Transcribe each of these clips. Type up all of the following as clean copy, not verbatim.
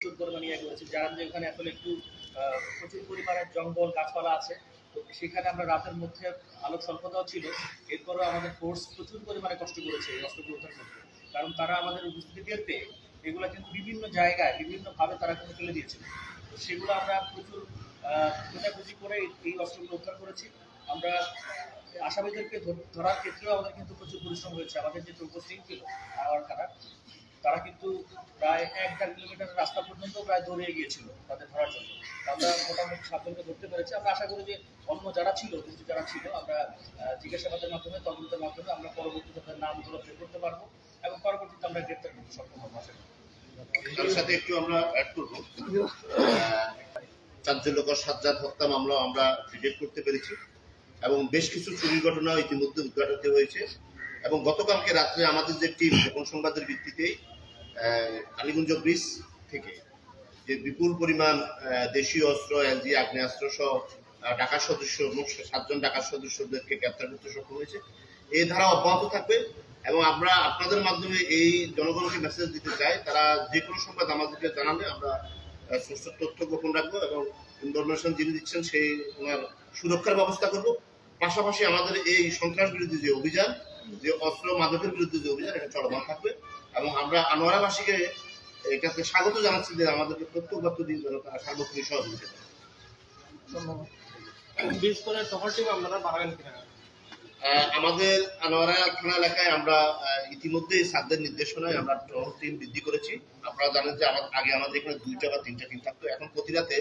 প্রচুর পরিমাণে ইয়ে করেছি। যারা যে এখানে আসলে একটু প্রচুর পরিমাণে জঙ্গল গাছপালা আছে, তো সেখানে আমরা রাতের মধ্যে আলোক স্বল্পতাও ছিল, এরপরও আমাদের ফোর্স প্রচুর পরিমাণে কষ্ট করেছে এই অস্ত্রগুলো উদ্ধার করতে। কারণ তারা আমাদের উপস্থিতি পেয়ে এগুলো কিন্তু বিভিন্ন জায়গায় বিভিন্নভাবে তারা কিন্তু ফেলে দিয়েছিল। তো সেগুলো আমরা প্রচুর খোঁজাখুঁজি করে এই অস্ত্রগুলো উদ্ধার করেছি। আমরা আসামিদেরকে ধরার ক্ষেত্রেও আমাদের কিন্তু প্রচুর পরিশ্রম হয়েছে। আমাদের যে উপস্থিত ছিল আওয়ার খারাপ, তারা কিন্তু প্রায় 1-1.5 কিলোমিটার রাস্তা পর্যন্ত প্রায় দৌড়িয়ে গিয়েছিল তাদের ধরার জন্য। আমরা মোটামুটি 7 জনকে ধরতে পেরেছি। আমরা আশা করি যে অন্য যারা ছিল, কিছু যারা ছিল, আমরা জিজ্ঞাসাবাদের মাধ্যমে, তদন্তের মাধ্যমে আমরা পরবর্তীতে তাদের নামগুলো বের করতে পারবো এবং পরবর্তীতে আমরা গ্রেপ্তার করতে সক্ষম হবো। আশা করি তার সাথে একটু আমরা অ্যাড করবো, চাঞ্চল্যকর সাজ্জাদ হত্যা মামলা আমরা ডিটেক্ট করতে পেরেছি এবং বেশ কিছু চুরির ঘটনা ইতিমধ্যে উদ্ঘাটিত হয়েছে। এবং গতকালকে রাত্রে আমাদের যে টিম গোপন সংবাদের ভিত্তিতে কালীগঞ্জ ব্রিজ থেকে যে বিপুল পরিমাণ দেশীয় অস্ত্র, এলজি, আগ্নেয়াস্ত্র সহ ডাকাত সদস্য, মোট 7 জন ডাকাত সদস্যদেরকে গ্রেপ্তার করতে সক্ষম হয়েছে। এই ধারা অব্যাহত থাকবে এবং আমরা আপনাদের মাধ্যমে এই জনগণকে মেসেজ দিতে চাই, তারা যে কোনো সংবাদ আমাদেরকে জানালে আমরা তথ্য গোপন রাখবো এবং ইনফরমেশন যিনি দিচ্ছেন সেই ওনার সুরক্ষার ব্যবস্থা করব। পাশাপাশি আমাদের এই সন্ত্রাস বিরোধী যে অভিযান, যে অস্ত্র মাদকের বিরুদ্ধে যে অভিযান, এটা চলমান থাকবে এবং আমরা আনোয়ারাবাসীকে এটাতে স্বাগত জানাচ্ছি যে আমাদেরকে প্রত্যেক দিন যেন তারা সার্বক্ষণিক সহযোগিতা করে। আমাদের আনোয়ারা থানা এলাকায় আমরা ইতিমধ্যে সাদের নির্দেশনায় আমরা টহল টিম বৃদ্ধি করেছি। আপনারা জানেন যে আগে আমাদের এখানে 2টা বা 3টা টিম থাকতো, এখন প্রতি রাতে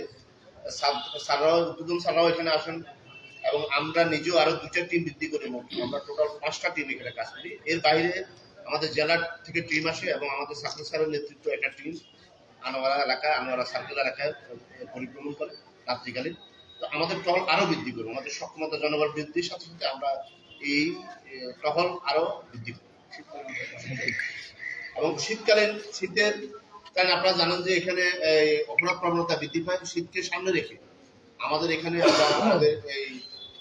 স্যাররাও এখানে আসেন এবং আমরা নিজেও আরো 2টা টিম বৃদ্ধি করে আমরা টোটাল 5টা টিম এখানে কাজ করি। এর বাইরে আমাদের জেলার থেকে টিম আসে এবং আমাদের ছাত্র স্যারের নেতৃত্ব একটা টিম আনোয়ারা এলাকায়, আনোয়ারা সার্কেল এলাকায় পরিভ্রমণ করে রাত্রিকালীন। তো আমাদের টহল আরো বৃদ্ধি করবো, আমাদের সক্ষমতা জনবল বৃদ্ধির সাথে সাথে আমরা এই টহল আরো বৃদ্ধি করব। এবং শীতের কারণ আপনারা জানেন যে এখানে অপরাধ প্রবণতা বৃদ্ধি পায়। শীতকে সামনে রেখে আমাদের এখানে আমরা আমাদের এই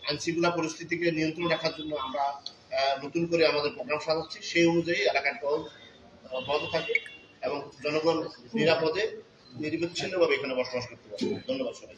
আইনশৃঙ্খলা পরিস্থিতিকে নিয়ন্ত্রণ রাখার জন্য আমরা নতুন করে আমাদের প্রোগ্রাম সাজাচ্ছি। সেই অনুযায়ী এলাকার টহল অব্যাহত থাকবে এবং জনগণ নিরাপদে নিরবিচ্ছিন্নভাবে এখানে বসবাস করতে পারবে। ধন্যবাদ সবাই।